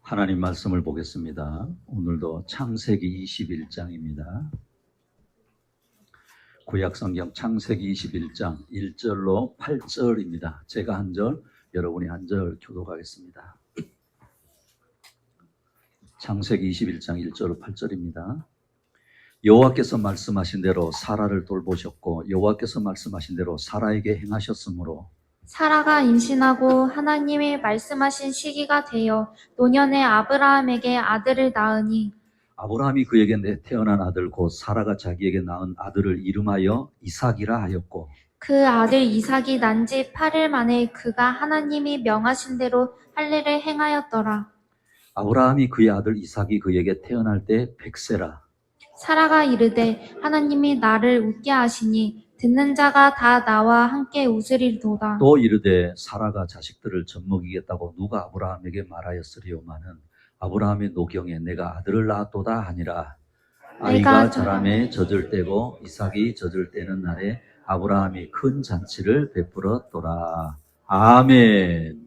하나님 말씀을 보겠습니다. 오늘도 창세기 21장입니다. 구약성경 창세기 21장 1절로 8절입니다. 제가 한 절, 여러분이 한 절 교독하겠습니다. 창세기 21장 1절로 8절입니다. 여호와께서 말씀하신 대로 사라를 돌보셨고 여호와께서 말씀하신 대로 사라에게 행하셨으므로 사라가 임신하고 하나님이 말씀하신 시기가 되어 노년에 아브라함에게 아들을 낳으니 아브라함이 그에게 태어난 아들 곧 사라가 자기에게 낳은 아들을 이름하여 이삭이라 하였고 그 아들 이삭이 난 지 8일 만에 그가 하나님이 명하신 대로 할 일을 행하였더라. 아브라함이 그의 아들 이삭이 그에게 태어날 때 100세라. 사라가 이르되 하나님이 나를 웃게 하시니 듣는 자가 다 나와 함께 웃으리로다. 또 이르되 사라가 자식들을 젖먹이겠다고 누가 아브라함에게 말하였으리요마는 아브라함의 노경에 내가 아들을 낳았도다 하니라. 아이가 자라매 젖을 때고 이삭이 젖을 때는 날에 아브라함이 큰 잔치를 베풀었더라. 아멘.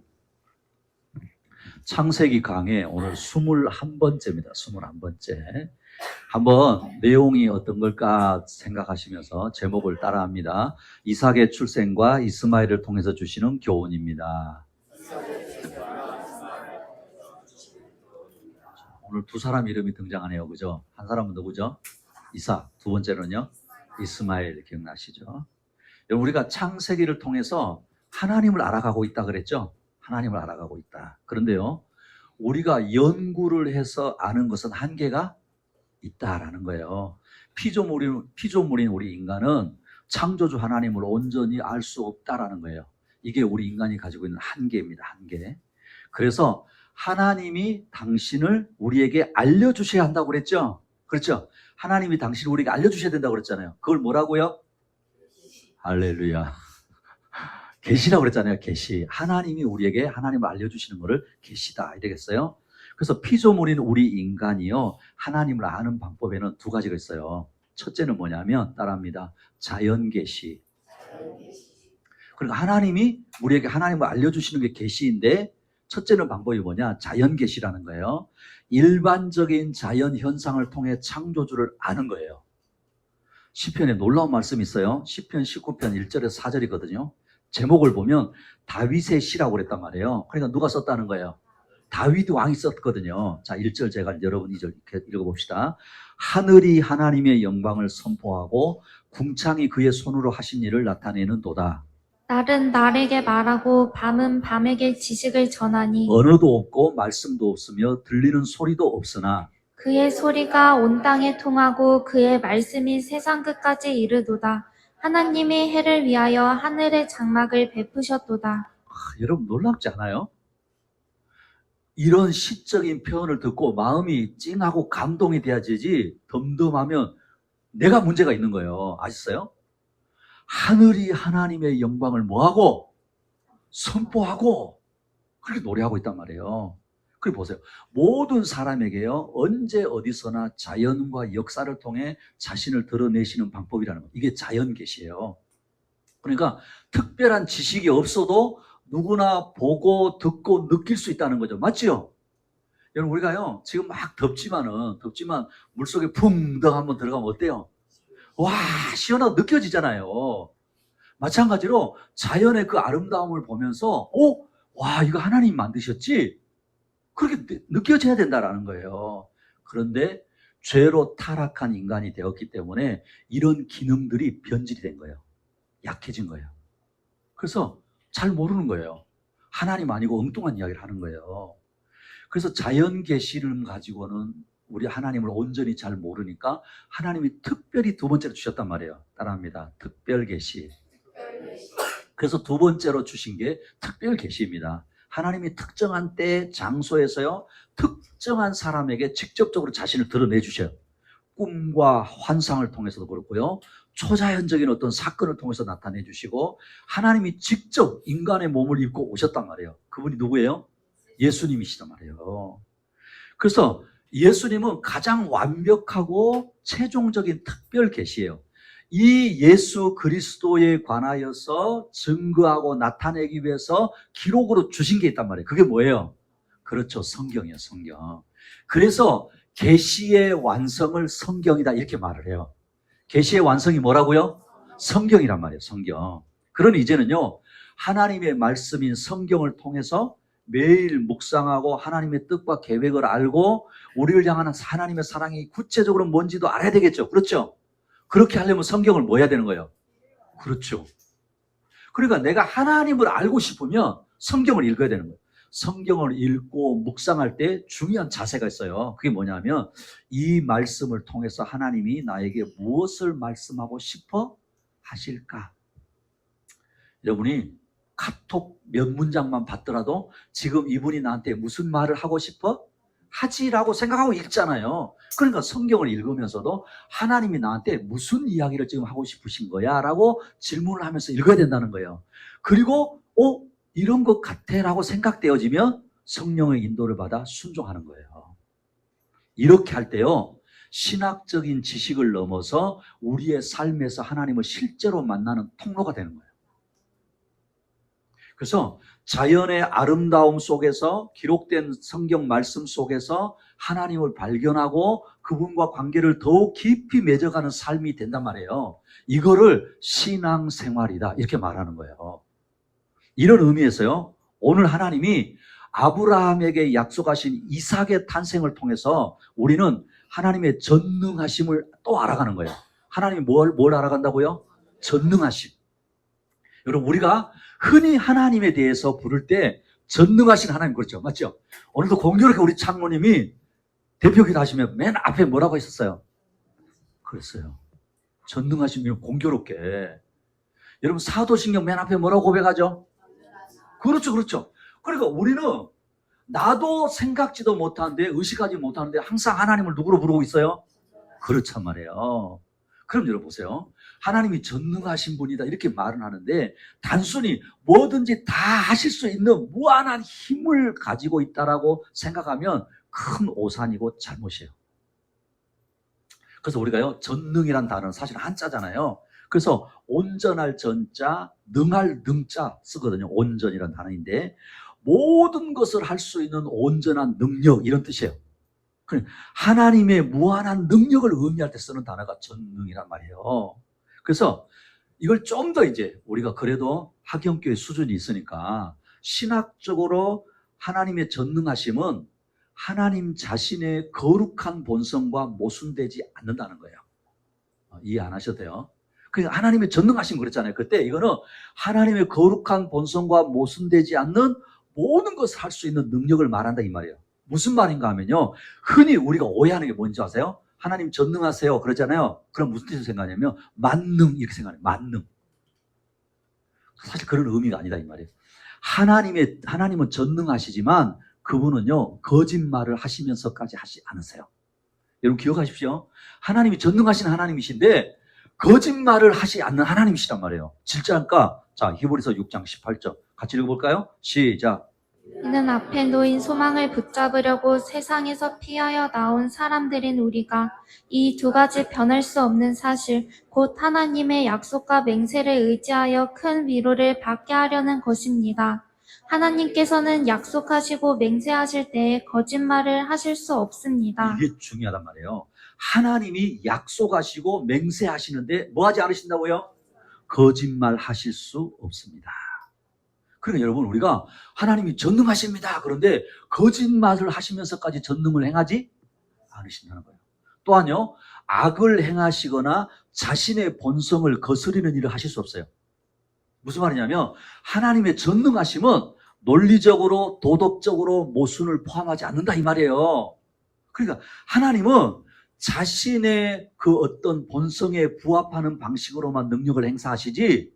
창세기 강의 오늘 21번째입니다. 21번째. 한번 내용이 어떤 걸까 생각하시면서 제목을 따라합니다. 이삭의 출생과 이스마엘을 통해서 주시는 교훈입니다. 오늘 두 사람 이름이 등장하네요. 그죠? 한 사람은 누구죠? 이삭. 두 번째는요? 이스마엘. 기억나시죠? 여러분, 우리가 창세기를 통해서 하나님을 알아가고 있다 그랬죠? 하나님을 알아가고 있다. 그런데요, 우리가 연구를 해서 아는 것은 한계가 있다라는 거예요. 피조물인 우리 인간은 창조주 하나님을 온전히 알 수 없다라는 거예요. 이게 우리 인간이 가지고 있는 한계입니다. 한계. 그래서 하나님이 당신을 우리에게 알려주셔야 한다고 그랬죠? 그렇죠? 하나님이 당신을 우리에게 알려주셔야 된다고 그랬잖아요. 그걸 뭐라고요? 할렐루야. 계시라고 그랬잖아요. 계시. 하나님이 우리에게 하나님을 알려주시는 것을 계시다 이러겠어요. 그래서 피조물인 우리 인간이요, 하나님을 아는 방법에는 두 가지가 있어요. 첫째는 뭐냐면 따라합니다. 자연계시. 그러니까 하나님이 우리에게 하나님을 알려주시는 게 계시인데, 첫째는 방법이 뭐냐? 자연계시라는 거예요. 일반적인 자연 현상을 통해 창조주를 아는 거예요. 시편에 놀라운 말씀이 있어요. 시편 19편 1절에서 4절이거든요. 제목을 보면 다윗의 시라고 그랬단 말이에요. 그러니까 누가 썼다는 거예요? 다윗 왕이 썼거든요. 자, 1절 제가 여러분 2절 읽어봅시다. 하늘이 하나님의 영광을 선포하고 궁창이 그의 손으로 하신 일을 나타내는 도다. 날은 날에게 말하고 밤은 밤에게 지식을 전하니 언어도 없고 말씀도 없으며 들리는 소리도 없으나 그의 소리가 온 땅에 통하고 그의 말씀이 세상 끝까지 이르도다. 하나님이 해를 위하여 하늘의 장막을 베푸셨도다. 여러분 놀랍지 않아요? 이런 시적인 표현을 듣고 마음이 찡하고 감동이 돼야지 덤덤하면 내가 문제가 있는 거예요. 아셨어요? 하늘이 하나님의 영광을 뭐하고? 선포하고 그렇게 노래하고 있단 말이에요. 그리고 보세요. 모든 사람에게요, 언제 어디서나 자연과 역사를 통해 자신을 드러내시는 방법이라는 거. 이게 자연계시예요. 그러니까 특별한 지식이 없어도 누구나 보고 듣고 느낄 수 있다는 거죠. 맞죠? 여러분, 우리가요 지금 막 덥지만 물속에 붕덩 한번 들어가면 어때요? 와, 시원하고 느껴지잖아요. 마찬가지로 자연의 그 아름다움을 보면서 와, 이거 하나님 만드셨지? 그렇게 느껴져야 된다라는 거예요. 그런데 죄로 타락한 인간이 되었기 때문에 이런 기능들이 변질이 된 거예요. 약해진 거예요. 그래서 잘 모르는 거예요. 하나님 아니고 엉뚱한 이야기를 하는 거예요. 그래서 자연 계시를 가지고는 우리 하나님을 온전히 잘 모르니까 하나님이 특별히 두 번째로 주셨단 말이에요. 따라합니다. 특별 계시. 그래서 두 번째로 주신 게 특별 계시입니다. 하나님이 특정한 때, 장소에서요, 특정한 사람에게 직접적으로 자신을 드러내 주셔요. 꿈과 환상을 통해서도 그렇고요, 초자연적인 어떤 사건을 통해서 나타내 주시고, 하나님이 직접 인간의 몸을 입고 오셨단 말이에요. 그분이 누구예요? 예수님이시단 말이에요. 그래서 예수님은 가장 완벽하고 최종적인 특별 계시예요. 이 예수 그리스도에 관하여서 증거하고 나타내기 위해서 기록으로 주신 게 있단 말이에요. 그게 뭐예요? 그렇죠. 성경이에요, 성경. 그래서 계시의 완성을 성경이다 이렇게 말을 해요. 계시의 완성이 뭐라고요? 성경이란 말이에요, 성경. 그러니 이제는요, 하나님의 말씀인 성경을 통해서 매일 묵상하고 하나님의 뜻과 계획을 알고 우리를 향하는 하나님의 사랑이 구체적으로 뭔지도 알아야 되겠죠. 그렇죠? 그렇게 하려면 성경을 뭐 해야 되는 거예요? 그렇죠. 그러니까 내가 하나님을 알고 싶으면 성경을 읽어야 되는 거예요. 성경을 읽고 묵상할 때 중요한 자세가 있어요. 그게 뭐냐면 이 말씀을 통해서 하나님이 나에게 무엇을 말씀하고 싶어 하실까? 여러분이 카톡 몇 문장만 받더라도 지금 이분이 나한테 무슨 말을 하고 싶어? 하지라고 생각하고 읽잖아요. 그러니까 성경을 읽으면서도 하나님이 나한테 무슨 이야기를 지금 하고 싶으신 거야? 라고 질문을 하면서 읽어야 된다는 거예요. 그리고 이런 것 같아 라고 생각되어지면 성령의 인도를 받아 순종하는 거예요. 이렇게 할 때요, 신학적인 지식을 넘어서 우리의 삶에서 하나님을 실제로 만나는 통로가 되는 거예요. 그래서 자연의 아름다움 속에서 기록된 성경 말씀 속에서 하나님을 발견하고 그분과 관계를 더욱 깊이 맺어가는 삶이 된단 말이에요. 이거를 신앙생활이다 이렇게 말하는 거예요. 이런 의미에서요, 오늘 하나님이 아브라함에게 약속하신 이삭의 탄생을 통해서 우리는 하나님의 전능하심을 또 알아가는 거예요. 하나님이 뭘 알아간다고요? 전능하심. 여러분, 우리가 흔히 하나님에 대해서 부를 때 전능하신 하나님, 그렇죠? 맞죠? 오늘도 공교롭게 우리 장로님이 대표기도 하시면 맨 앞에 뭐라고 했었어요? 그랬어요. 전능하신, 공교롭게. 여러분, 사도신경 맨 앞에 뭐라고 고백하죠? 그렇죠, 그렇죠. 그러니까 우리는 나도 생각지도 못하는데, 의식하지 못하는데 항상 하나님을 누구로 부르고 있어요? 그렇단 말이에요. 그럼 여러분 보세요. 하나님이 전능하신 분이다 이렇게 말은 하는데 단순히 뭐든지 다 하실 수 있는 무한한 힘을 가지고 있다라고 생각하면 큰 오산이고 잘못이에요. 그래서 우리가요, 전능이란 단어는 사실 한자잖아요. 그래서 온전할 전자, 능할 능자 쓰거든요. 온전이란 단어인데 모든 것을 할 수 있는 온전한 능력 이런 뜻이에요. 하나님의 무한한 능력을 의미할 때 쓰는 단어가 전능이란 말이에요. 그래서 이걸 좀 더 이제 우리가 그래도 학영교의 수준이 있으니까 신학적으로 하나님의 전능하심은 하나님 자신의 거룩한 본성과 모순되지 않는다는 거예요. 이해 안 하셔도 돼요. 그러니까 하나님의 전능하심 그랬잖아요. 그때 이거는 하나님의 거룩한 본성과 모순되지 않는 모든 것을 할 수 있는 능력을 말한다 이 말이에요. 무슨 말인가 하면요, 흔히 우리가 오해하는 게 뭔지 아세요? 하나님 전능하세요 그러잖아요. 그럼 무슨 뜻으로 생각하냐면 만능 이렇게 생각해요. 만능. 사실 그런 의미가 아니다 이 말이에요. 하나님은 전능하시지만 그분은요, 거짓말을 하시면서까지 하지 않으세요. 여러분 기억하십시오. 하나님이 전능하신 하나님이신데 거짓말을 하지 않는 하나님이시란 말이에요. 질자니까 자, 히브리서 6장 18절 같이 읽어볼까요? 시작. 이는 앞에 놓인 소망을 붙잡으려고 세상에서 피하여 나온 사람들인 우리가 이 두 가지 변할 수 없는 사실, 곧 하나님의 약속과 맹세를 의지하여 큰 위로를 받게 하려는 것입니다. 하나님께서는 약속하시고 맹세하실 때에 거짓말을 하실 수 없습니다. 이게 중요하단 말이에요. 하나님이 약속하시고 맹세하시는데 뭐 하지 않으신다고요? 거짓말 하실 수 없습니다. 그러니까 여러분 우리가 하나님이 전능하십니다. 그런데 거짓말을 하시면서까지 전능을 행하지 않으신다는 거예요. 또한요, 악을 행하시거나 자신의 본성을 거스리는 일을 하실 수 없어요. 무슨 말이냐면 하나님의 전능하심은 논리적으로 도덕적으로 모순을 포함하지 않는다 이 말이에요. 그러니까 하나님은 자신의 그 어떤 본성에 부합하는 방식으로만 능력을 행사하시지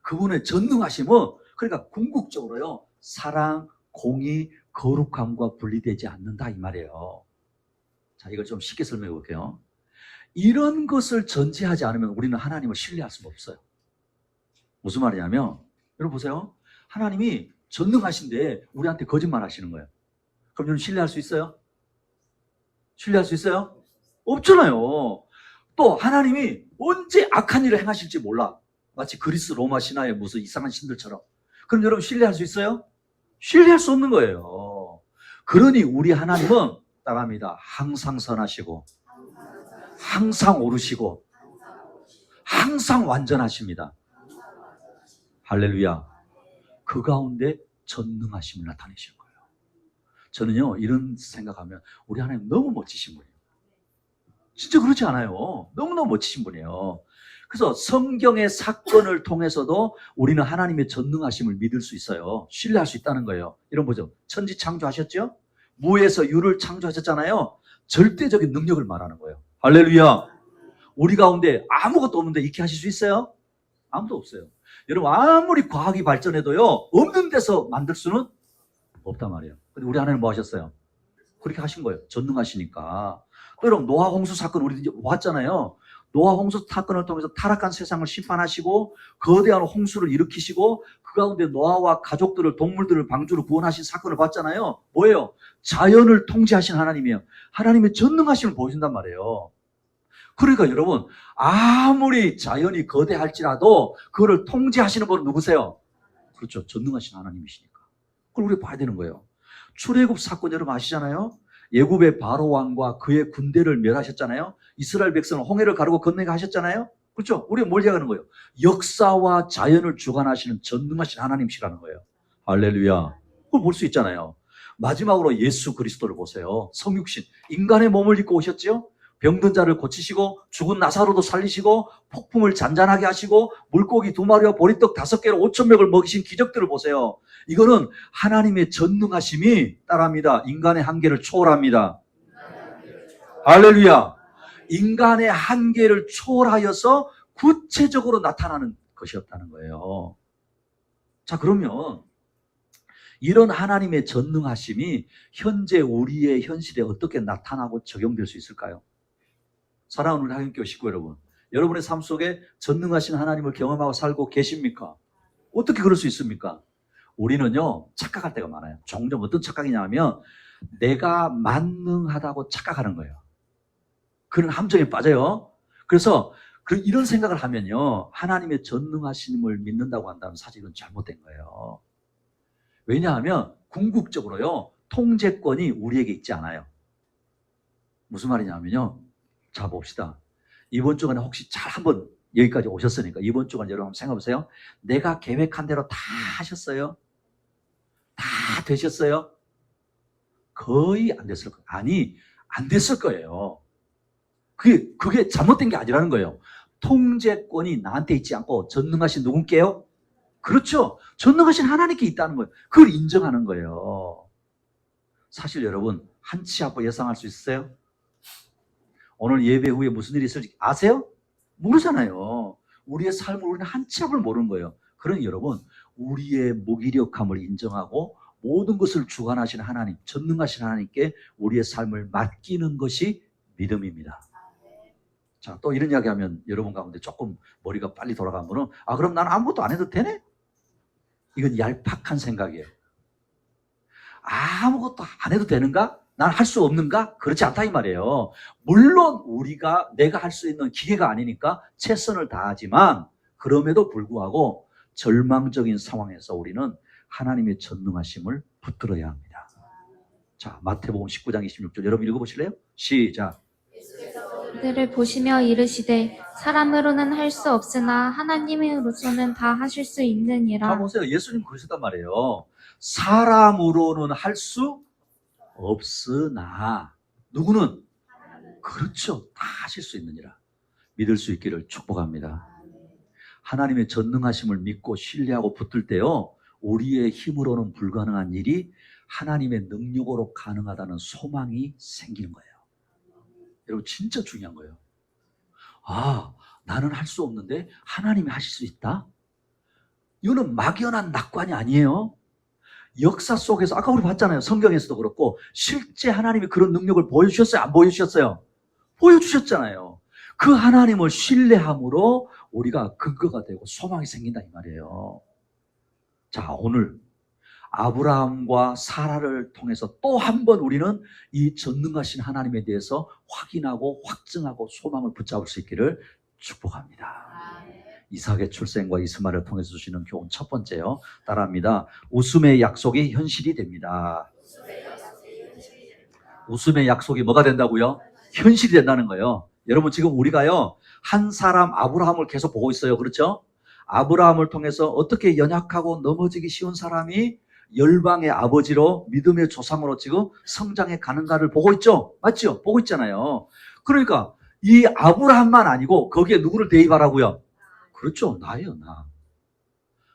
그분의 전능하심은 그러니까 궁극적으로요, 사랑, 공의, 거룩함과 분리되지 않는다 이 말이에요. 자, 이걸 좀 쉽게 설명해 볼게요. 이런 것을 전제하지 않으면 우리는 하나님을 신뢰할 수가 없어요. 무슨 말이냐면 여러분 보세요. 하나님이 전능하신데 우리한테 거짓말 하시는 거예요. 그럼 여러분 신뢰할 수 있어요? 신뢰할 수 있어요? 없잖아요. 또 하나님이 언제 악한 일을 행하실지 몰라. 마치 그리스 로마 신화의 무슨 이상한 신들처럼. 그럼 여러분 신뢰할 수 있어요? 신뢰할 수 없는 거예요. 그러니 우리 하나님은 따라합니다. 항상 선하시고 항상 오르시고 항상 완전하십니다. 할렐루야. 그 가운데 전능하심을 나타내시는 거예요. 저는요, 이런 생각하면 우리 하나님 너무 멋지신 분이에요. 진짜 그렇지 않아요? 너무너무 멋지신 분이에요. 그래서 성경의 사건을 통해서도 우리는 하나님의 전능하심을 믿을 수 있어요. 신뢰할 수 있다는 거예요. 이런 보죠. 천지 창조하셨죠? 무에서 유를 창조하셨잖아요. 절대적인 능력을 말하는 거예요. 할렐루야. 우리 가운데 아무것도 없는데 있게 하실 수 있어요? 아무도 없어요. 여러분, 아무리 과학이 발전해도요, 없는 데서 만들 수는 없단 말이에요. 근데 우리 하나님 뭐 하셨어요? 그렇게 하신 거예요. 전능하시니까. 또 여러분, 노아 홍수 사건 우리 이제 봤잖아요. 노아 홍수 사건을 통해서 타락한 세상을 심판하시고 거대한 홍수를 일으키시고 그 가운데 노아와 가족들을, 동물들을, 방주를 구원하신 사건을 봤잖아요. 뭐예요? 자연을 통제하신 하나님이에요. 하나님의 전능하심을 보여준단 말이에요. 그러니까 여러분, 아무리 자연이 거대할지라도 그거를 통제하시는 분은 누구세요? 그렇죠. 전능하신 하나님이시니까. 그걸 우리가 봐야 되는 거예요. 출애굽 사건 여러분 아시잖아요? 애굽의 바로 왕과 그의 군대를 멸하셨잖아요. 이스라엘 백성은 홍해를 가르고 건너게 하셨잖아요. 그렇죠? 우리가 뭘 얘기하는 거예요? 역사와 자연을 주관하시는 전능하신 하나님이시라는 거예요. 할렐루야. 그걸 볼 수 있잖아요. 마지막으로 예수 그리스도를 보세요. 성육신, 인간의 몸을 입고 오셨죠? 병든 자를 고치시고 죽은 나사로도 살리시고 폭풍을 잔잔하게 하시고 물고기 2마리와 보리떡 5개로 5,000명을 먹이신 기적들을 보세요. 이거는 하나님의 전능하심이 따라합니다. 인간의 한계를 초월합니다. 할렐루야. 인간의 한계를 초월하여서 구체적으로 나타나는 것이었다는 거예요. 자, 그러면 이런 하나님의 전능하심이 현재 우리의 현실에 어떻게 나타나고 적용될 수 있을까요? 사랑하는 우리 하경교회 식구 여러분, 여러분의 삶 속에 전능하신 하나님을 경험하고 살고 계십니까? 어떻게 그럴 수 있습니까? 우리는요, 착각할 때가 많아요. 종종 어떤 착각이냐 하면 내가 만능하다고 착각하는 거예요. 그런 함정에 빠져요. 그래서 이런 생각을 하면요, 하나님의 전능하심을 믿는다고 한다면 사실 이건 잘못된 거예요. 왜냐하면 궁극적으로요, 통제권이 우리에게 있지 않아요. 무슨 말이냐면요, 자 봅시다. 이번 주간에 혹시 잘 한번 여기까지 오셨으니까 이번 주간 여러분 한번 생각해보세요. 내가 계획한 대로 다 하셨어요? 다 되셨어요? 거의 안 됐을 거예요. 아니, 안 됐을 거예요. 그게 잘못된 게 아니라는 거예요. 통제권이 나한테 있지 않고 전능하신 누군께요? 그렇죠. 전능하신 하나님께 있다는 거예요. 그걸 인정하는 거예요. 사실 여러분, 한 치 앞을 예상할 수 있어요? 오늘 예배 후에 무슨 일이 있을지 아세요? 모르잖아요. 우리의 삶을 우리는 한 치 앞을 모르는 거예요. 그러니 여러분, 우리의 무기력함을 인정하고 모든 것을 주관하시는 하나님, 전능하신 하나님께 우리의 삶을 맡기는 것이 믿음입니다. 자, 또 이런 이야기 하면 여러분 가운데 조금 머리가 빨리 돌아간 거는, 그럼 나는 아무것도 안 해도 되네? 이건 얄팍한 생각이에요. 아무것도 안 해도 되는가? 난 할 수 없는가? 그렇지 않다 이 말이에요. 물론 내가 할 수 있는 기회가 아니니까 최선을 다하지만 그럼에도 불구하고 절망적인 상황에서 우리는 하나님의 전능하심을 붙들어야 합니다. 자, 마태복음 19장 26절 여러분 읽어보실래요? 시작. 그들을 보시며 이르시되 사람으로는 할 수 없으나 하나님으로서는 다 하실 수 있느니라. 자, 보세요. 예수님 그러셨단 말이에요. 사람으로는 할 수 없으나 누구는? 그렇죠. 다 하실 수 있느니라. 믿을 수 있기를 축복합니다. 하나님의 전능하심을 믿고 신뢰하고 붙들 때요, 우리의 힘으로는 불가능한 일이 하나님의 능력으로 가능하다는 소망이 생기는 거예요. 여러분 진짜 중요한 거예요. 나는 할 수 없는데 하나님이 하실 수 있다? 이거는 막연한 낙관이 아니에요. 역사 속에서 아까 우리 봤잖아요. 성경에서도 그렇고 실제 하나님이 그런 능력을 보여주셨어요? 안 보여주셨어요? 보여주셨잖아요. 그 하나님을 신뢰함으로 우리가 근거가 되고 소망이 생긴다 이 말이에요. 자, 오늘 아브라함과 사라를 통해서 또 한 번 우리는 이 전능하신 하나님에 대해서 확인하고 확증하고 소망을 붙잡을 수 있기를 축복합니다. 이삭의 출생과 이스마엘을 통해서 주시는 교훈 첫 번째요. 따라합니다. 웃음의 약속이 현실이 됩니다. 웃음의 약속이 뭐가 된다고요? 현실이 된다는 거예요. 여러분 지금 우리가요 한 사람 아브라함을 계속 보고 있어요. 그렇죠? 아브라함을 통해서 어떻게 연약하고 넘어지기 쉬운 사람이 열방의 아버지로 믿음의 조상으로 지금 성장해 가는가를 보고 있죠? 맞죠? 보고 있잖아요. 그러니까 이 아브라함만 아니고 거기에 누구를 대입하라고요? 그렇죠. 나예요, 나.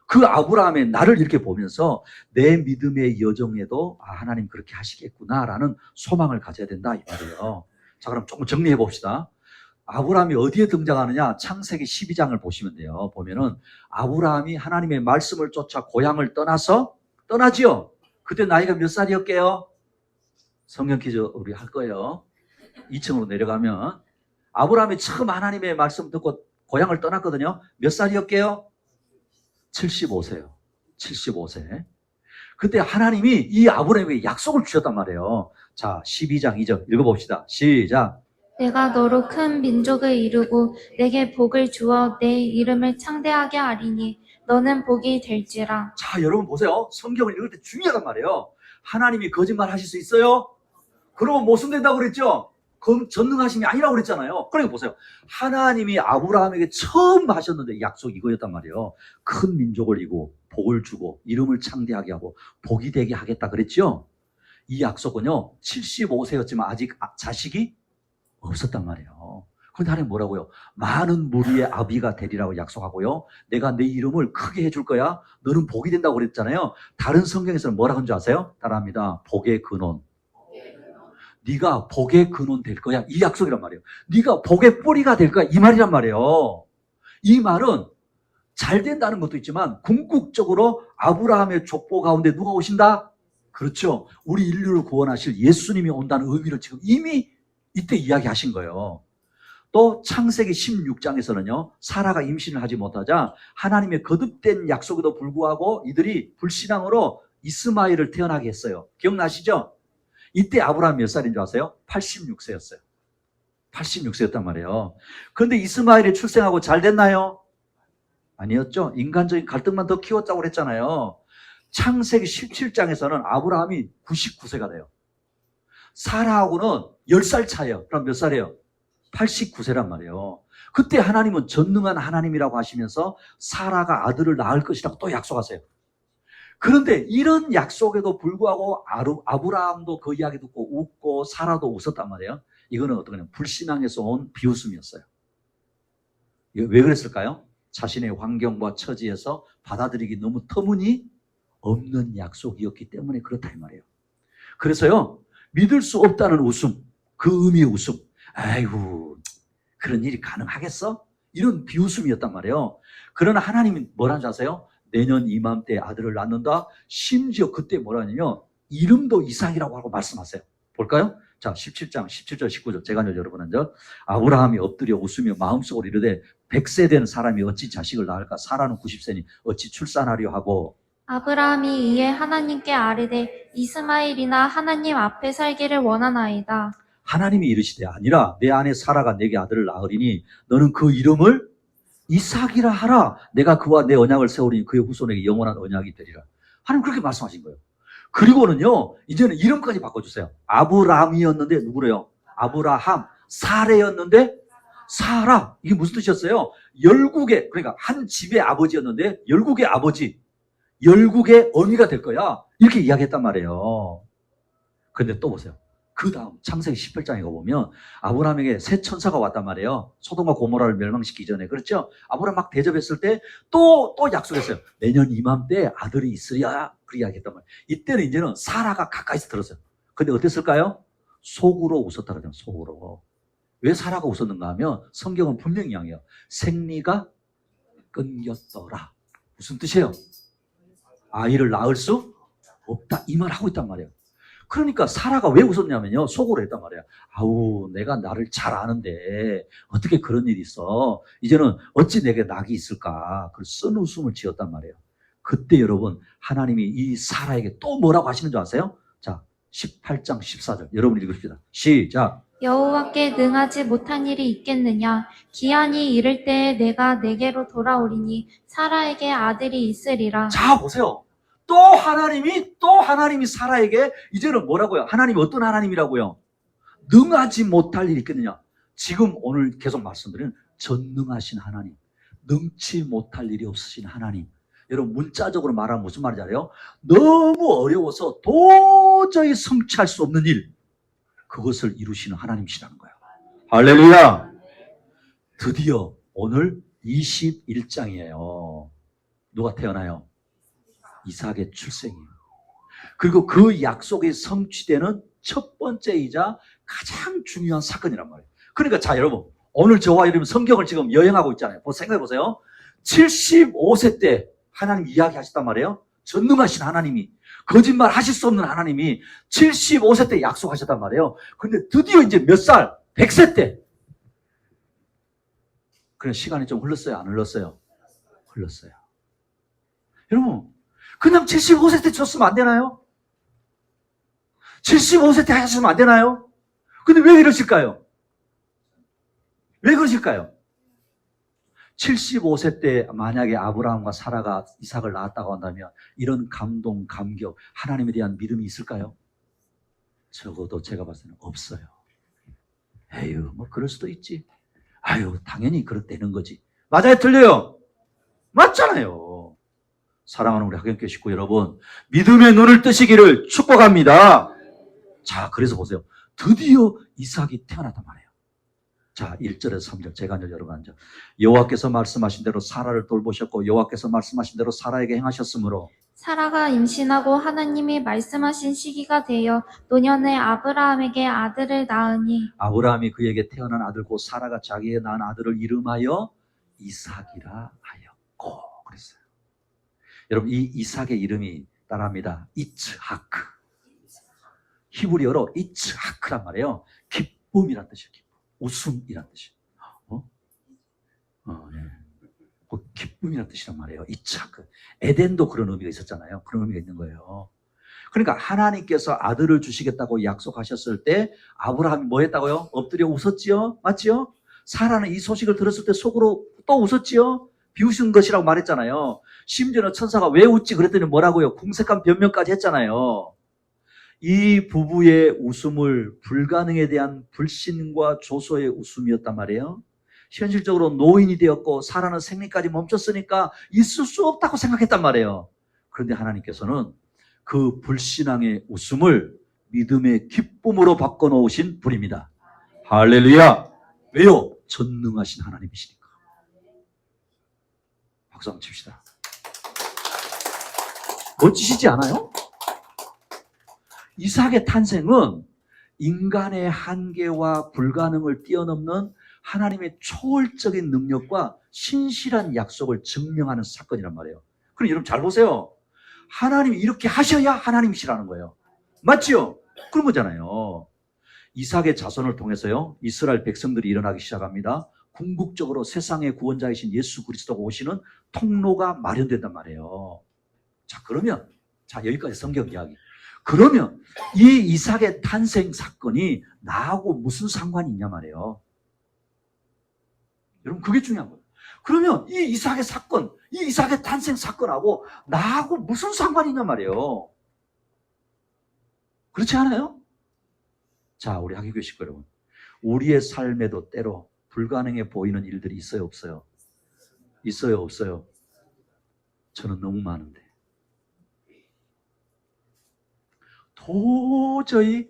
그 아브라함의 나를 이렇게 보면서 내 믿음의 여정에도 하나님 그렇게 하시겠구나라는 소망을 가져야 된다 이 말이에요. 자, 그럼 조금 정리해 봅시다. 아브라함이 어디에 등장하느냐? 창세기 12장을 보시면 돼요. 보면은 아브라함이 하나님의 말씀을 쫓아 고향을 떠나지요. 그때 나이가 몇 살이었게요? 성경 퀴즈 우리 할 거예요. 2층으로 내려가면 아브라함이 처음 하나님의 말씀 듣고 고향을 떠났거든요. 몇 살이었게요? 75세요. 75세. 그때 하나님이 이 아브라함에게 약속을 주셨단 말이에요. 자, 12장 2절 읽어봅시다. 시작. 내가 너로 큰 민족을 이루고 내게 복을 주어 내 이름을 창대하게 하리니 너는 복이 될지라. 자, 여러분 보세요. 성경을 읽을 때 중요하단 말이에요. 하나님이 거짓말 하실 수 있어요? 그러면 모순된다고 그랬죠? 전능하심이 아니라고 그랬잖아요. 그러니까 보세요. 하나님이 아브라함에게 처음 하셨는데 약속이 이거였단 말이에요. 큰 민족을 이루고 복을 주고 이름을 창대하게 하고 복이 되게 하겠다 그랬죠? 이 약속은요 75세였지만 아직 자식이 없었단 말이에요. 그런데 하나님 뭐라고요? 많은 무리의 아비가 되리라고 약속하고요. 내가 내 이름을 크게 해줄 거야. 너는 복이 된다고 그랬잖아요. 다른 성경에서는 뭐라고 하는 줄 아세요? 따라합니다. 복의 근원. 네가 복의 근원 될 거야. 이 약속이란 말이에요. 네가 복의 뿌리가 될 거야. 이 말이란 말이에요. 이 말은 잘 된다는 것도 있지만 궁극적으로 아브라함의 족보 가운데 누가 오신다? 그렇죠. 우리 인류를 구원하실 예수님이 온다는 의미를 지금 이미 이때 이야기하신 거예요. 또 창세기 16장에서는요. 사라가 임신을 하지 못하자 하나님의 거듭된 약속에도 불구하고 이들이 불신앙으로 이스마엘을 태어나게 했어요. 기억나시죠? 이때 아브라함 몇 살인 줄 아세요? 86세였어요. 86세였단 말이에요. 그런데 이스마엘이 출생하고 잘 됐나요? 아니었죠. 인간적인 갈등만 더 키웠다고 그랬잖아요. 창세기 17장에서는 아브라함이 99세가 돼요. 사라하고는 10살 차이에요. 그럼 몇 살이에요? 89세란 말이에요. 그때 하나님은 전능한 하나님이라고 하시면서 사라가 아들을 낳을 것이라고 또 약속하세요. 그런데 이런 약속에도 불구하고 아브라함도 그 이야기 듣고 웃고 사라도 웃었단 말이에요. 이거는 어떻게 보면 불신앙에서 온 비웃음이었어요. 왜 그랬을까요? 자신의 환경과 처지에서 받아들이기 너무 터무니없는 약속이었기 때문에 그렇다 이 말이에요. 그래서요. 믿을 수 없다는 웃음, 그 의미의 웃음. 아이고 그런 일이 가능하겠어? 이런 비웃음이었단 말이에요. 그러나 하나님이 뭐라는지 아세요? 내년 이맘때 아들을 낳는다. 심지어 그때 뭐라냐면 이름도 이삭이라고 하고 말씀하세요. 볼까요? 자, 17장 17절 19절 제가 여러분은 아브라함이 엎드려 웃으며 마음속으로 이르되 100세 된 사람이 어찌 자식을 낳을까? 사라는 90세니 어찌 출산하려 하고. 아브라함이 이에 하나님께 아뢰되 이스마엘이나 하나님 앞에 살기를 원하나이다. 하나님이 이르시되 아니라 내 아내 사라가 내게 아들을 낳으리니 너는 그 이름을 이삭이라 하라. 내가 그와 내 언약을 세우리니 그의 후손에게 영원한 언약이 되리라. 하나님 그렇게 말씀하신 거예요. 그리고는요 이제는 이름까지 바꿔주세요. 아브라함이었는데 누구래요? 아브라함. 사레였는데 사라. 이게 무슨 뜻이었어요? 열국의, 그러니까 한 집의 아버지였는데 열국의 아버지, 열국의 어미가 될 거야. 이렇게 이야기했단 말이에요. 그런데 또 보세요. 그 다음 창세기 18장에 보면 아브라함에게 새 천사가 왔단 말이에요. 소돔과 고모라를 멸망시키기 전에. 그렇죠? 아브라함 막 대접했을 때 또 약속했어요. 내년 이맘때 아들이 있으리야. 그렇게 이야기했단 말이에요. 이때는 이제는 사라가 가까이서 들었어요. 근데 어땠을까요? 속으로 웃었다 그러잖아요. 속으로. 왜 사라가 웃었는가 하면 성경은 분명히 이야기해요. 생리가 끊겼더라. 무슨 뜻이에요? 아이를 낳을 수 없다. 이 말 하고 있단 말이에요. 그러니까 사라가 왜 웃었냐면요. 속으로 했단 말이에요. 아우, 내가 나를 잘 아는데 어떻게 그런 일이 있어. 이제는 어찌 내게 낙이 있을까. 그 쓴 웃음을 지었단 말이에요. 그때 여러분 하나님이 이 사라에게 또 뭐라고 하시는 줄 아세요? 자, 18장 14절 여러분 읽읍시다. 시작. 여호와께 능하지 못한 일이 있겠느냐. 기한이 이를 때에 내가 내게로 돌아오리니 사라에게 아들이 있으리라. 자, 보세요. 또 하나님이 사라에게 이제는 뭐라고요? 하나님이 어떤 하나님이라고요? 능하지 못할 일이 있겠느냐? 지금 오늘 계속 말씀드리는 전능하신 하나님, 능치 못할 일이 없으신 하나님. 여러분 문자적으로 말하면 무슨 말인지 알아요? 너무 어려워서 도저히 성취할 수 없는 일, 그것을 이루시는 하나님이시라는 거예요. 할렐루야! 드디어 오늘 21장이에요. 누가 태어나요? 이삭의 출생이에요. 그리고 그 약속이 성취되는 첫 번째이자 가장 중요한 사건이란 말이에요. 그러니까 자 여러분, 오늘 저와 여러분 성경을 지금 여행하고 있잖아요. 생각해 보세요. 75세 때 하나님 이야기하셨단 말이에요. 전능하신 하나님이, 거짓말 하실 수 없는 하나님이 75세 때 약속하셨단 말이에요. 그런데 드디어 이제 몇 살? 100세 때. 그래, 시간이 좀 흘렀어요? 안 흘렀어요? 흘렀어요. 여러분, 그냥 75세 때 줬으면 안 되나요? 75세 때 하셨으면 안 되나요? 근데 왜 이러실까요? 왜 그러실까요? 75세 때 만약에 아브라함과 사라가 이삭을 낳았다고 한다면 이런 감동, 감격, 하나님에 대한 믿음이 있을까요? 적어도 제가 봤을 때는 없어요. 에휴, 뭐 그럴 수도 있지. 아유, 당연히 그렇다는 거지. 맞아요? 틀려요? 맞잖아요. 사랑하는 우리 학연교 식구 여러분, 믿음의 눈을 뜨시기를 축복합니다. 자, 그래서 보세요. 드디어 이삭이 태어났단 말이에요. 자, 1절에서 3절 제가 앉아 여러분 앉아. 여호와께서 말씀하신 대로 사라를 돌보셨고 여호와께서 말씀하신 대로 사라에게 행하셨으므로 사라가 임신하고 하나님이 말씀하신 시기가 되어 노년에 아브라함에게 아들을 낳으니 아브라함이 그에게 태어난 아들 곧 사라가 자기의 낳은 아들을 이름하여 이삭이라 하였고 그랬어요. 여러분 이 이삭의 이름이 따라합니다. 이츠하크. 히브리어로 이츠하크란 말이에요. 기쁨이란 뜻이에요. 기쁨. 웃음이란 뜻이에요. 예. 그 기쁨이란 뜻이란 말이에요. 이츠하크. 에덴도 그런 의미가 있었잖아요. 그런 의미가 있는 거예요. 그러니까 하나님께서 아들을 주시겠다고 약속하셨을 때 아브라함이 뭐 했다고요? 엎드려 웃었지요? 맞지요? 사라는 이 소식을 들었을 때 속으로 또 웃었지요? 비웃은 것이라고 말했잖아요. 심지어는 천사가 왜 웃지? 그랬더니 뭐라고요? 궁색한 변명까지 했잖아요. 이 부부의 웃음을 불가능에 대한 불신과 조소의 웃음이었단 말이에요. 현실적으로 노인이 되었고 사라는 생리까지 멈췄으니까 있을 수 없다고 생각했단 말이에요. 그런데 하나님께서는 그 불신앙의 웃음을 믿음의 기쁨으로 바꿔놓으신 분입니다. 할렐루야! 왜요? 전능하신 하나님이시니까. 박수 한번 칩시다. 멋지시지 않아요? 이삭의 탄생은 인간의 한계와 불가능을 뛰어넘는 하나님의 초월적인 능력과 신실한 약속을 증명하는 사건이란 말이에요. 그럼 여러분 잘 보세요. 하나님이 이렇게 하셔야 하나님이시라는 거예요. 맞지요? 그런 거잖아요. 이삭의 자손을 통해서요, 이스라엘 백성들이 일어나기 시작합니다. 궁극적으로 세상의 구원자이신 예수 그리스도가 오시는 통로가 마련된단 말이에요. 자, 그러면, 자, 여기까지 성경 이야기. 그러면 이 이삭의 탄생 사건이 나하고 무슨 상관이 있냐 말이에요. 여러분, 그게 중요한 거예요. 그러면 이 이삭의 사건, 이 이삭의 탄생 사건하고 나하고 무슨 상관이 있냐 말이에요. 그렇지 않아요? 자, 우리 학교교 식구 여러분, 우리의 삶에도 때로 불가능해 보이는 일들이 있어요, 없어요? 있어요, 없어요? 저는 너무 많은데 도저히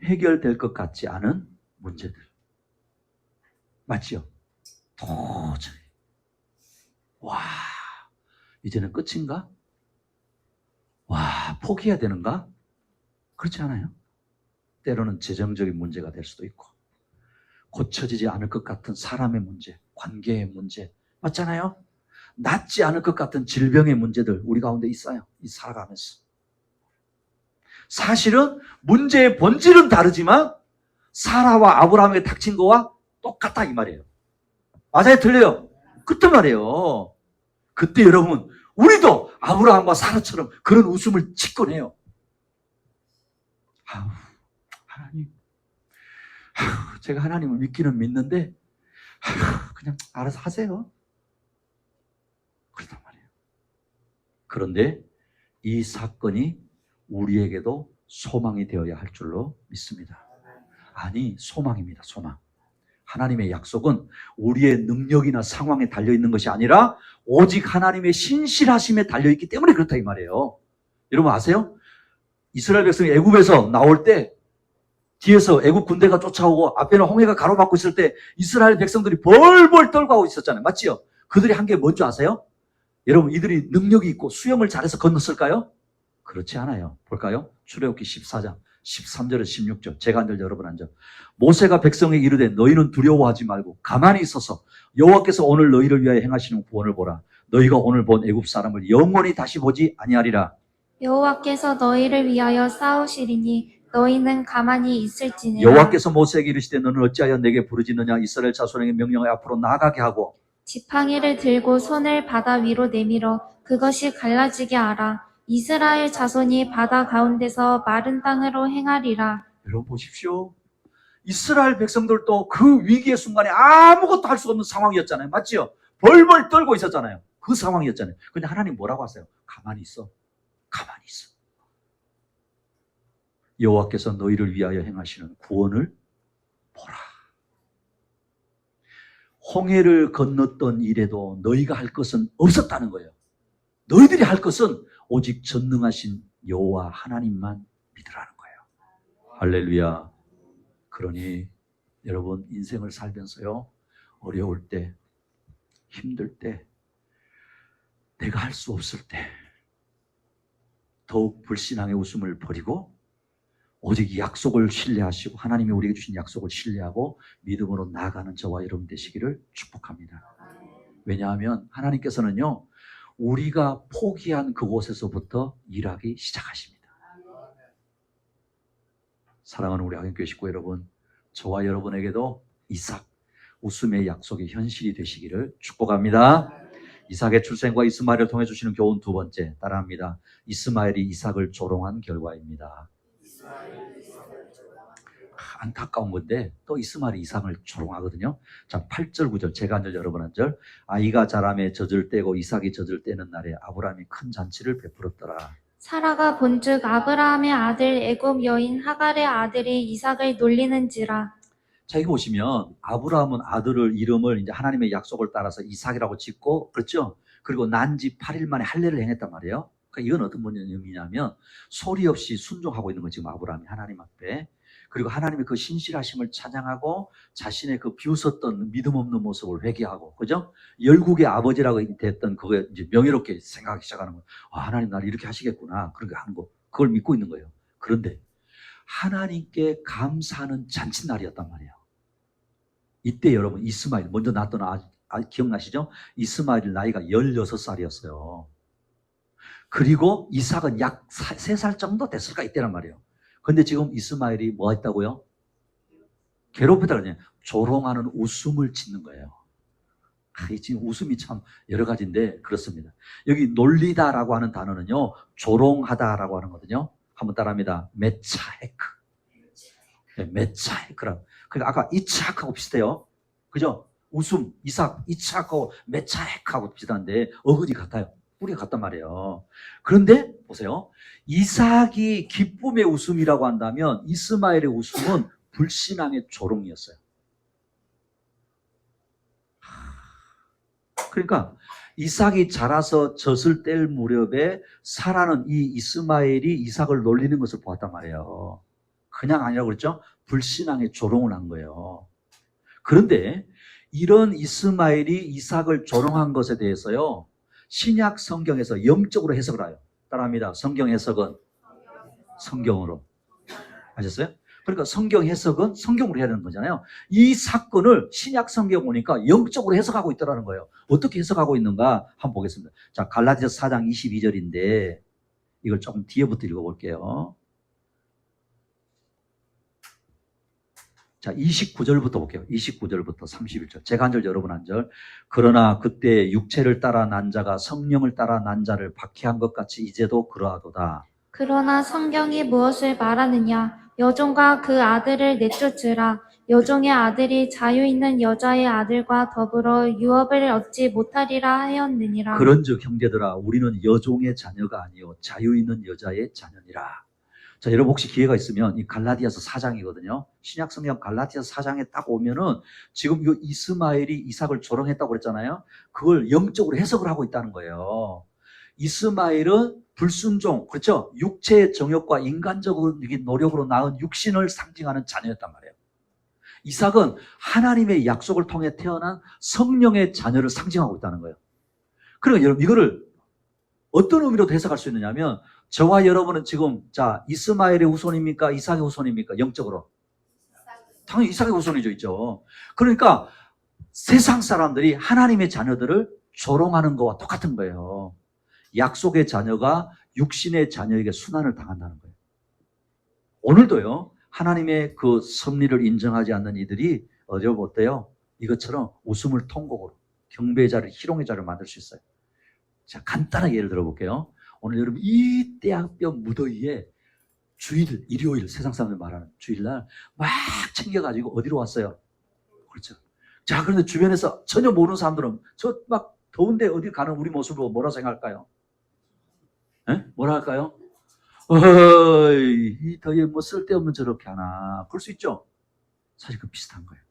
해결될 것 같지 않은 문제들. 맞지요? 도저히. 와, 이제는 끝인가? 와, 포기해야 되는가? 그렇지 않아요? 때로는 재정적인 문제가 될 수도 있고 고쳐지지 않을 것 같은 사람의 문제, 관계의 문제, 맞잖아요? 낫지 않을 것 같은 질병의 문제들 우리 가운데 있어요. 이 살아가면서. 사실은 문제의 본질은 다르지만 사라와 아브라함에게 닥친 거와 똑같다 이 말이에요. 맞아요? 틀려요? 그때 말이에요. 그때 여러분, 우리도 아브라함과 사라처럼 그런 웃음을 짓곤 해요. 아우, 하나님, 제가 하나님을 믿기는 믿는데 그냥 알아서 하세요. 그렇단 말이에요. 그런데 이 사건이 우리에게도 소망이 되어야 할 줄로 믿습니다. 아니, 소망입니다. 소망. 하나님의 약속은 우리의 능력이나 상황에 달려있는 것이 아니라 오직 하나님의 신실하심에 달려있기 때문에 그렇다 이 말이에요. 여러분 아세요? 이스라엘 백성이 애굽에서 나올 때 뒤에서 애굽 군대가 쫓아오고 앞에는 홍해가 가로막고 있을 때 이스라엘 백성들이 벌벌 떨고 있었잖아요. 맞지요? 그들이 한 게 뭔지 아세요? 여러분 이들이 능력이 있고 수영을 잘해서 건넜을까요? 그렇지 않아요. 볼까요? 출애굽기 14장 13절에서 16절 제가 한 절 여러분 한 절. 모세가 백성에게 이르되 너희는 두려워하지 말고 가만히 있어서 여호와께서 오늘 너희를 위하여 행하시는 구원을 보라. 너희가 오늘 본 애굽 사람을 영원히 다시 보지 아니하리라. 여호와께서 너희를 위하여 싸우시리니 너희는 가만히 있을지니라. 여호와께서 모세에게 이르시되 너는 어찌하여 내게 부르짖느냐. 이스라엘 자손에게 명령하여 앞으로 나아가게 하고 지팡이를 들고 손을 바다 위로 내밀어 그것이 갈라지게 하라. 이스라엘 자손이 바다 가운데서 마른 땅으로 행하리라. 여러분 보십시오. 이스라엘 백성들도 그 위기의 순간에 아무것도 할 수 없는 상황이었잖아요. 맞지요? 벌벌 떨고 있었잖아요. 그 상황이었잖아요. 근데 하나님 뭐라고 하세요? 가만히 있어. 가만히 있어. 여호와께서 너희를 위하여 행하시는 구원을 보라. 홍해를 건넜던 일에도 너희가 할 것은 없었다는 거예요. 너희들이 할 것은 오직 전능하신 여호와 하나님만 믿으라는 거예요. 할렐루야. 그러니 여러분 인생을 살면서요, 어려울 때, 힘들 때, 내가 할 수 없을 때 더욱 불신앙의 웃음을 버리고 오직 약속을 신뢰하시고 하나님이 우리에게 주신 약속을 신뢰하고 믿음으로 나아가는 저와 여러분 되시기를 축복합니다. 왜냐하면 하나님께서는요, 우리가 포기한 그곳에서부터 일하기 시작하십니다. 사랑하는 우리 하경교회 식구 여러분, 저와 여러분에게도 이삭, 웃음의 약속이 현실이 되시기를 축복합니다. 이삭의 출생과 이스마엘을 통해 주시는 교훈 두 번째, 따라합니다. 이스마엘이 이삭을 조롱한 결과입니다. 안타까운 건데 또 이스마엘이 이삭을 조롱하거든요. 자, 8절 9절 제가 한 절 여러분 한 절. 아이가 자라매 젖을 떼고 이삭이 젖을 떼는 날에 아브라함이 큰 잔치를 베풀었더라. 사라가 본즉 아브라함의 아들 애굽 여인 하갈의 아들이 이삭을 놀리는지라. 자, 이거 보시면 아브라함은 아들을 이름을 이제 하나님의 약속을 따라서 이삭이라고 짓고 그렇죠? 그리고 난 지 8일 만에 할례를 행했단 말이에요. 그러니까 이건 어떤 의미냐면 소리 없이 순종하고 있는 거 지금 아브라함이 하나님 앞에. 그리고 하나님의 그 신실하심을 찬양하고 자신의 그 비웃었던 믿음 없는 모습을 회개하고, 그죠? 열국의 아버지라고 됐던 그거 이제 명예롭게 생각하기 시작하는 거예요. 아, 하나님 나를 이렇게 하시겠구나. 그렇게 하는 거. 그걸 믿고 있는 거예요. 그런데 하나님께 감사하는 잔칫날이었단 말이에요. 이때 여러분 이스마엘 먼저 낳았던 기억나시죠? 이스마엘 나이가 16살이었어요. 그리고 이삭은 약 3살 정도 됐을까 이때란 말이에요. 근데 지금 이스마엘이 뭐 했다고요? 괴롭히다 그러냐? 조롱하는 웃음을 짓는 거예요. 지금 웃음이 참 여러 가지인데 그렇습니다. 여기 놀리다라고 하는 단어는요, 조롱하다라고 하는 거거든요. 한번 따라합니다. 메차헤크. 네, 메차헤크라고. 그러니까 아까 이츠학하고 비슷해요. 그죠? 웃음, 이삭, 이츠학하고 메차헤크하고 비슷한데 어근이 같아요. 뿌리가 같단 말이에요. 그런데 보세요. 이삭이 기쁨의 웃음이라고 한다면 이스마엘의 웃음은 불신앙의 조롱이었어요. 그러니까 이삭이 자라서 젖을 뗄 무렵에 사라는 이 이스마엘이 이삭을 놀리는 것을 보았단 말이에요. 그냥 아니라고 그랬죠? 불신앙의 조롱을 한 거예요. 그런데 이런 이스마엘이 이삭을 조롱한 것에 대해서요, 신약 성경에서 영적으로 해석을 해요. 따라합니다. 성경 해석은 성경으로. 아셨어요? 그러니까 성경 해석은 성경으로 해야 되는 거잖아요. 이 사건을 신약 성경 보니까 영적으로 해석하고 있더라는 거예요. 어떻게 해석하고 있는가 한번 보겠습니다. 자, 갈라디아서 4장 22절인데 이걸 조금 뒤에부터 읽어볼게요. 자, 29절부터 볼게요. 29절부터 31절. 제가 한 절, 여러분 한 절. 그러나 그때 육체를 따라 난 자가 성령을 따라 난 자를 박해한 것 같이 이제도 그러하도다. 그러나 성경이 무엇을 말하느냐? 여종과 그 아들을 내쫓으라. 여종의 아들이 자유 있는 여자의 아들과 더불어 유업을 얻지 못하리라 하였느니라. 그런즉 형제들아 우리는 여종의 자녀가 아니요 자유 있는 여자의 자녀니라. 자, 여러분 혹시 기회가 있으면 이 갈라디아서 4장이거든요. 신약 성경 갈라디아서 4장에 딱 오면은 지금 이 이스마엘이 이삭을 조롱했다고 그랬잖아요. 그걸 영적으로 해석을 하고 있다는 거예요. 이스마엘은 불순종, 그렇죠? 육체의 정욕과 인간적인 노력으로 낳은 육신을 상징하는 자녀였단 말이에요. 이삭은 하나님의 약속을 통해 태어난 성령의 자녀를 상징하고 있다는 거예요. 그러니까 여러분 이거를 어떤 의미로 해석할 수 있느냐면 저와 여러분은 지금 자 이스마엘의 후손입니까? 이삭의 후손입니까? 영적으로 당연히 이삭의 후손이죠. 있죠. 그러니까 세상 사람들이 하나님의 자녀들을 조롱하는 것과 똑같은 거예요. 약속의 자녀가 육신의 자녀에게 순환을 당한다는 거예요. 오늘도요 하나님의 그 섭리를 인정하지 않는 이들이 여러분 어때요? 이것처럼 웃음을 통곡으로 경배의 자를 희롱의 자를 만들 수 있어요. 자, 간단하게 예를 들어볼게요. 오늘 여러분 이 떼학볕 무더위에 주일, 일요일 세상 사람들 말하는 주일날 막 챙겨가지고 어디로 왔어요? 그렇죠. 자, 그런데 주변에서 전혀 모르는 사람들은 저 막 더운데 어디 가는 우리 모습으로 뭐라 생각할까요? 에? 뭐라 할까요? 어이, 이 더위에 뭐 쓸데없는 저렇게 하나. 그럴 수 있죠? 사실 그 비슷한 거예요.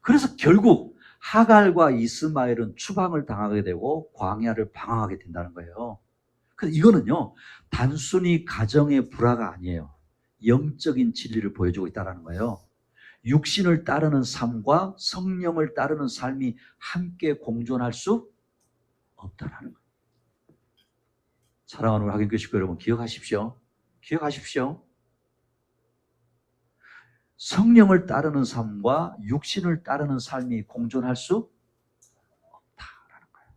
그래서 결국 하갈과 이스마엘은 추방을 당하게 되고 광야를 방황하게 된다는 거예요. 그래서 이거는요 단순히 가정의 불화가 아니에요. 영적인 진리를 보여주고 있다는 거예요. 육신을 따르는 삶과 성령을 따르는 삶이 함께 공존할 수 없다는 거예요. 사랑하는 우리 학연교 식구 여러분 기억하십시오. 기억하십시오. 성령을 따르는 삶과 육신을 따르는 삶이 공존할 수 없다라는 거예요.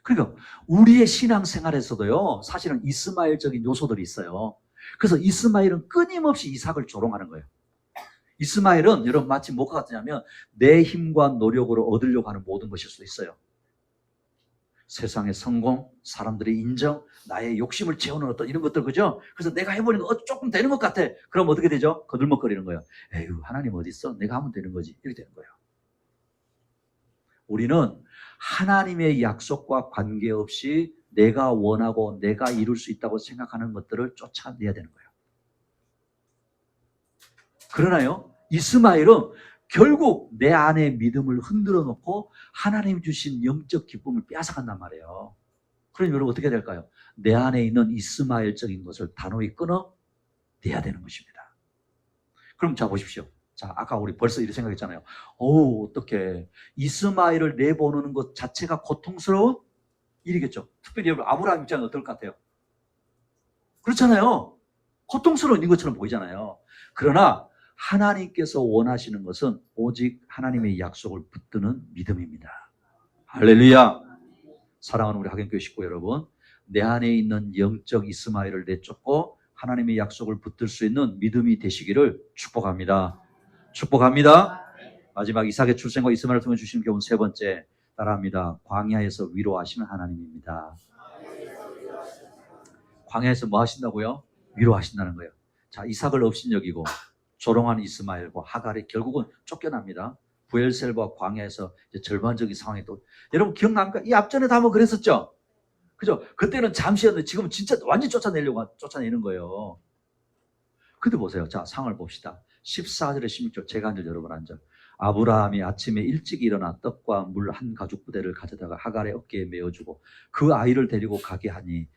그러니까 우리의 신앙생활에서도요 사실은 이스마엘적인 요소들이 있어요. 그래서 이스마엘은 끊임없이 이삭을 조롱하는 거예요. 이스마엘은 여러분 마치 뭐가 같냐면 내 힘과 노력으로 얻으려고 하는 모든 것일 수도 있어요. 세상의 성공, 사람들의 인정, 나의 욕심을 채우는 어떤 이런 것들, 그죠? 그래서 내가 해보니까 조금 되는 것 같아. 그럼 어떻게 되죠? 거들먹거리는 거예요. 에휴, 하나님 어디 있어? 내가 하면 되는 거지. 이렇게 되는 거예요. 우리는 하나님의 약속과 관계없이 내가 원하고 내가 이룰 수 있다고 생각하는 것들을 쫓아내야 되는 거예요. 그러나요, 이스마엘은 결국 내 안의 믿음을 흔들어 놓고 하나님 주신 영적 기쁨을 빼앗아간단 말이에요. 그럼 여러분 어떻게 될까요? 내 안에 있는 이스마엘적인 것을 단호히 끊어내야 되는 것입니다. 그럼 자 보십시오. 자, 아까 우리 벌써 이렇게 생각했잖아요. 어떻게 이스마엘을 내보내는 것 자체가 고통스러운 일이겠죠. 특별히 여러분 아브라함 입장은 어떨 것 같아요? 그렇잖아요. 고통스러운 것처럼 보이잖아요. 그러나 하나님께서 원하시는 것은 오직 하나님의 약속을 붙드는 믿음입니다. 할렐루야. 사랑하는 우리 학연교회 식구 여러분, 내 안에 있는 영적 이스마엘을 내쫓고 하나님의 약속을 붙들 수 있는 믿음이 되시기를 축복합니다. 축복합니다. 마지막 이삭의 출생과 이스마엘을 통해 주시는 교훈 세 번째, 따라합니다. 광야에서 위로하시는 하나님입니다. 광야에서 뭐 하신다고요? 위로하신다는 거예요. 자, 이삭을 업신여기고 조롱한 이스마엘과 하갈이 결국은 쫓겨납니다. 부엘셀과 광야에서 이제 절반적인 상황이 또 여러분 기억납니까? 이 앞전에도 한번 그랬었죠? 그죠? 그때는 잠시였는데 지금은 진짜 완전히 쫓아내는 거예요. 근데 보세요. 자, 상황을 봅시다. 14절에 16절 제가 한 절 여러분 한 절. 아브라함이 아침에 일찍 일어나 떡과 물 한 가죽 부대를 가져다가 하갈의 어깨에 메어주고 그 아이를 데리고 가게 하니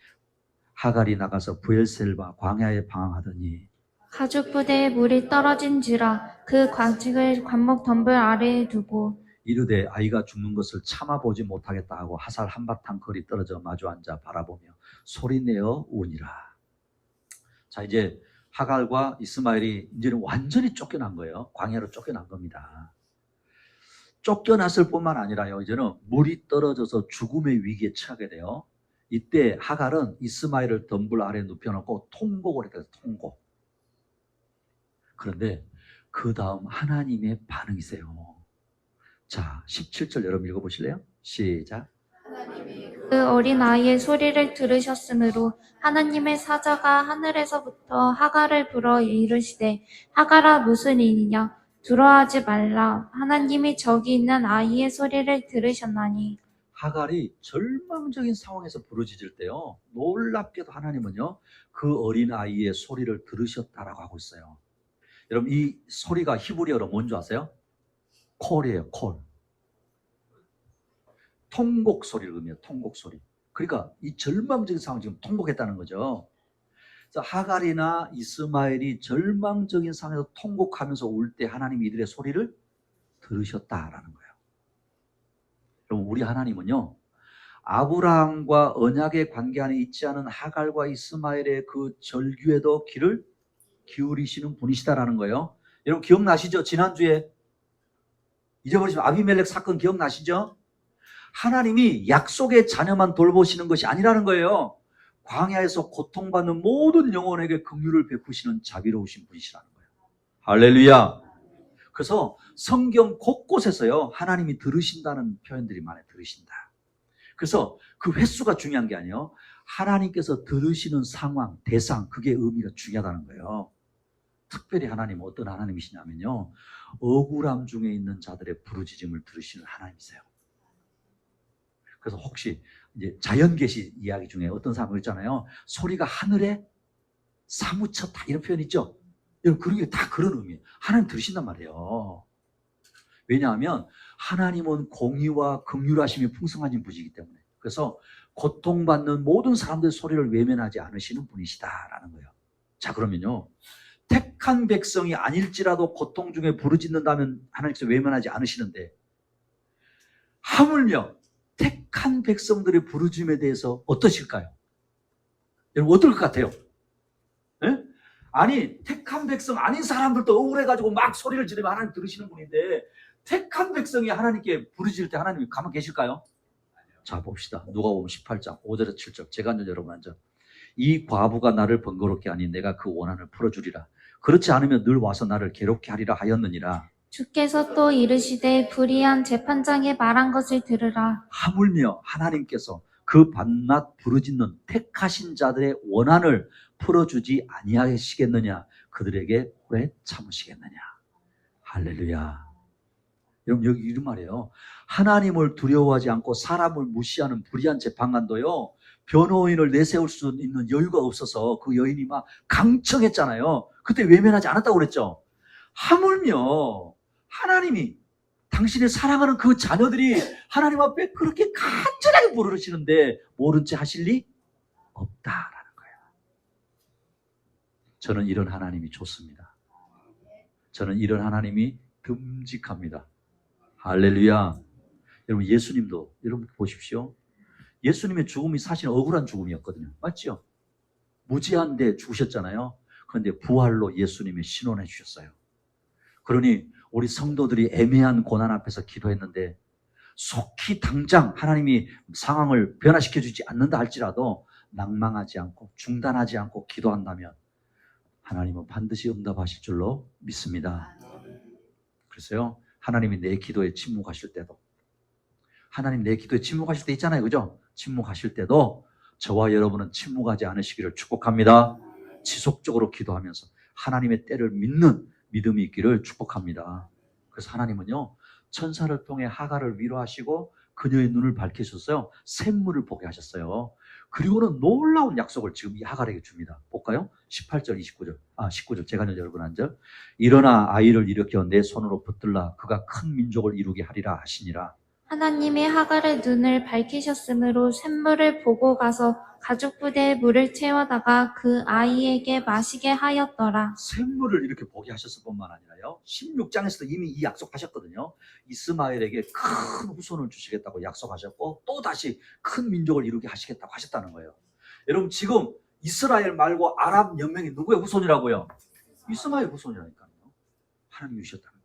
하갈이 나가서 부엘셀과 광야에 방황하더니 가죽 부대에 물이 떨어진지라 그 가죽을 관목 덤불 아래에 두고 이르되 아이가 죽는 것을 참아보지 못하겠다 하고 하살 한바탕 거리 떨어져 마주 앉아 바라보며 소리내어 우니라. 자, 이제 하갈과 이스마엘이 이제는 완전히 쫓겨난 거예요. 광야로 쫓겨난 겁니다. 쫓겨났을 뿐만 아니라요, 이제는 물이 떨어져서 죽음의 위기에 처하게 돼요. 이때 하갈은 이스마엘을 덤불 아래에 눕혀놓고 통곡을 했어요. 통곡. 그런데 그 다음 하나님의 반응이세요. 자, 17절 여러분 읽어보실래요? 시작. 하나님이 그 그 어린 아이의 소리를 들으셨으므로 하나님의 사자가 하늘에서부터 하갈을 불어 이르시되 하갈아 무슨 일이냐 두려워하지 말라 하나님이 저기 있는 아이의 소리를 들으셨나니. 하갈이 절망적인 상황에서 부르짖을 때요, 놀랍게도 하나님은요 그 어린 아이의 소리를 들으셨다라고 하고 있어요. 여러분, 이 소리가 히브리어로 뭔지 아세요? 콜이에요. 콜. 통곡 소리를 의미해요. 통곡 소리. 그러니까 이 절망적인 상황 지금 통곡했다는 거죠. 그래서 하갈이나 이스마엘이 절망적인 상황에서 통곡하면서 울 때 하나님이 이들의 소리를 들으셨다라는 거예요. 그럼 우리 하나님은요, 아브라함과 언약의 관계 안에 있지 않은 하갈과 이스마엘의 그 절규에도 귀를 기울이시는 분이시다라는 거예요. 여러분 기억나시죠? 지난주에 잊어버리시면 아비멜렉 사건 기억나시죠? 하나님이 약속의 자녀만 돌보시는 것이 아니라는 거예요. 광야에서 고통받는 모든 영혼에게 긍휼을 베푸시는 자비로우신 분이시라는 거예요. 할렐루야. 그래서 성경 곳곳에서요 하나님이 들으신다는 표현들이 많이 들으신다. 그래서 그 횟수가 중요한 게 아니에요. 하나님께서 들으시는 상황, 대상, 그게 의미가 중요하다는 거예요. 특별히 하나님은 어떤 하나님이시냐면요, 억울함 중에 있는 자들의 부르짖음을 들으시는 하나님이세요. 그래서 혹시 이제 자연계시 이야기 중에 어떤 사람이 있잖아요, 소리가 하늘에 사무쳤다 이런 표현 있죠. 여러분 그런 게 다 그런 의미예요. 하나님 들으신단 말이에요. 왜냐하면 하나님은 공의와 긍휼하심이 풍성하신 분이기 때문에. 그래서 고통받는 모든 사람들의 소리를 외면하지 않으시는 분이시다라는 거예요. 자, 그러면요, 택한 백성이 아닐지라도 고통 중에 부르짖는다면 하나님께서 외면하지 않으시는데, 하물며 택한 백성들의 부르짖음에 대해서 어떠실까요? 여러분 어떨 것 같아요? 예? 아니, 택한 백성 아닌 사람들도 억울해가지고 막 소리를 지르면 하나님 들으시는 분인데, 택한 백성이 하나님께 부르짖을 때 하나님이 가만 계실까요? 자, 봅시다. 누가복음 18장 5절에서 7절. 제가 앉은 여러분 앉아. 이 과부가 나를 번거롭게 하니 내가 그 원한을 풀어주리라. 그렇지 않으면 늘 와서 나를 괴롭게 하리라 하였느니라. 주께서 또 이르시되 불의한 재판장의 말한 것을 들으라. 하물며 하나님께서 그 밤낮 부르짖는 택하신 자들의 원한을 풀어주지 아니하시겠느냐? 그들에게 오래 참으시겠느냐? 할렐루야. 여러분 여기 이런 말이에요. 하나님을 두려워하지 않고 사람을 무시하는 불의한 재판관도요, 변호인을 내세울 수 있는 여유가 없어서 그 여인이 막 강청했잖아요. 그때 외면하지 않았다고 그랬죠. 하물며 하나님이 당신의 사랑하는 그 자녀들이 하나님 앞에 그렇게 간절하게 부르시는데 모른 채 하실 리 없다라는 거예요. 저는 이런 하나님이 좋습니다. 저는 이런 하나님이 듬직합니다. 할렐루야. 여러분 예수님도 여러분 보십시오. 예수님의 죽음이 사실 억울한 죽음이었거든요. 맞죠? 무지한데 죽으셨잖아요. 그런데 부활로 예수님이 신원해 주셨어요. 그러니 우리 성도들이 애매한 고난 앞에서 기도했는데 속히 당장 하나님이 상황을 변화시켜 주지 않는다 할지라도 낭망하지 않고 중단하지 않고 기도한다면 하나님은 반드시 응답하실 줄로 믿습니다. 그래서요, 하나님이 내 기도에 침묵하실 때도, 하나님 내 기도에 침묵하실 때 있잖아요, 그죠? 침묵하실 때도 저와 여러분은 침묵하지 않으시기를 축복합니다. 지속적으로 기도하면서 하나님의 때를 믿는 믿음이 있기를 축복합니다. 그래서 하나님은요, 천사를 통해 하갈을 위로하시고 그녀의 눈을 밝히셨어요. 샘물을 보게 하셨어요. 그리고는 놀라운 약속을 지금 이 하갈에게 줍니다. 볼까요? 18절, 29절. 19절. 제가 여러분 한 절. 일어나 아이를 일으켜 내 손으로 붙들라. 그가 큰 민족을 이루게 하리라 하시니라. 하나님이 하갈의 눈을 밝히셨으므로 샘물을 보고 가서 가죽 부대에 물을 채워다가 그 아이에게 마시게 하였더라. 샘물을 이렇게 보게 하셨을 뿐만 아니라요, 16장에서도 이미 이 약속하셨거든요. 이스마엘에게 큰 후손을 주시겠다고 약속하셨고 또 다시 큰 민족을 이루게 하시겠다고 하셨다는 거예요. 여러분 지금 이스라엘 말고 아랍 연맹이 누구의 후손이라고요? 이스마엘 후손이라니까요. 하나님이 주셨다는 거예요.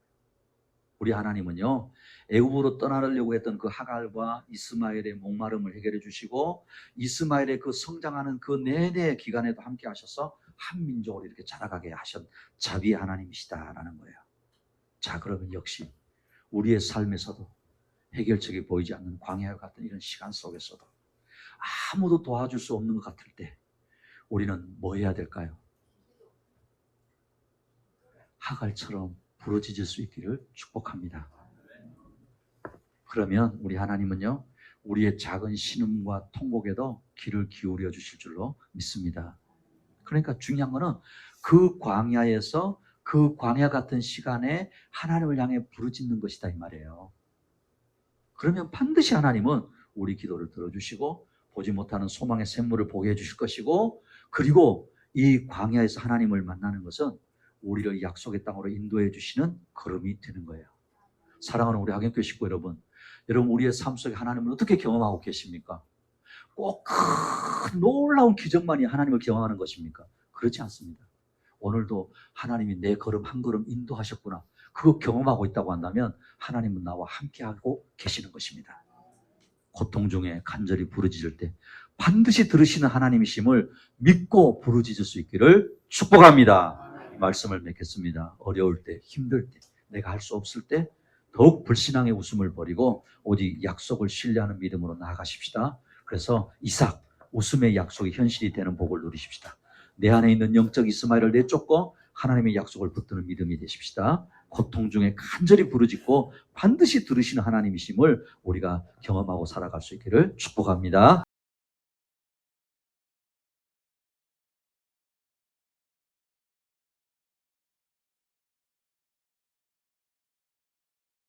우리 하나님은요, 애굽으로 떠나려고 했던 그 하갈과 이스마엘의 목마름을 해결해 주시고 이스마엘의 그 성장하는 그 내내 기간에도 함께 하셔서 한 민족으로 이렇게 자라가게 하신 자비의 하나님이시다라는 거예요. 자, 그러면 역시 우리의 삶에서도 해결책이 보이지 않는 광야 같은 이런 시간 속에서도 아무도 도와줄 수 없는 것 같을 때 우리는 뭐 해야 될까요? 하갈처럼 부르짖을 수 있기를 축복합니다. 그러면 우리 하나님은요, 우리의 작은 신음과 통곡에도 귀를 기울여 주실 줄로 믿습니다. 그러니까 중요한 거는 그 광야에서 그 광야 같은 시간에 하나님을 향해 부르짖는 것이다 이 말이에요. 그러면 반드시 하나님은 우리 기도를 들어주시고 보지 못하는 소망의 샘물을 보게 해주실 것이고, 그리고 이 광야에서 하나님을 만나는 것은 우리를 약속의 땅으로 인도해 주시는 걸음이 되는 거예요. 사랑하는 우리 학연교회 식구 여러분, 우리의 삶 속에 하나님을 어떻게 경험하고 계십니까? 꼭 큰 놀라운 기적만이 하나님을 경험하는 것입니까? 그렇지 않습니다. 오늘도 하나님이 내 걸음 한 걸음 인도하셨구나, 그거 경험하고 있다고 한다면 하나님은 나와 함께하고 계시는 것입니다. 고통 중에 간절히 부르짖을 때 반드시 들으시는 하나님이심을 믿고 부르짖을 수 있기를 축복합니다. 말씀을 맺겠습니다. 어려울 때, 힘들 때, 내가 할 수 없을 때 더욱 불신앙의 웃음을 버리고 오직 약속을 신뢰하는 믿음으로 나아가십시다. 그래서 이삭, 웃음의 약속이 현실이 되는 복을 누리십시다. 내 안에 있는 영적 이스마엘을 내쫓고 하나님의 약속을 붙드는 믿음이 되십시다. 고통 중에 간절히 부르짖고 반드시 들으시는 하나님이심을 우리가 경험하고 살아갈 수 있기를 축복합니다.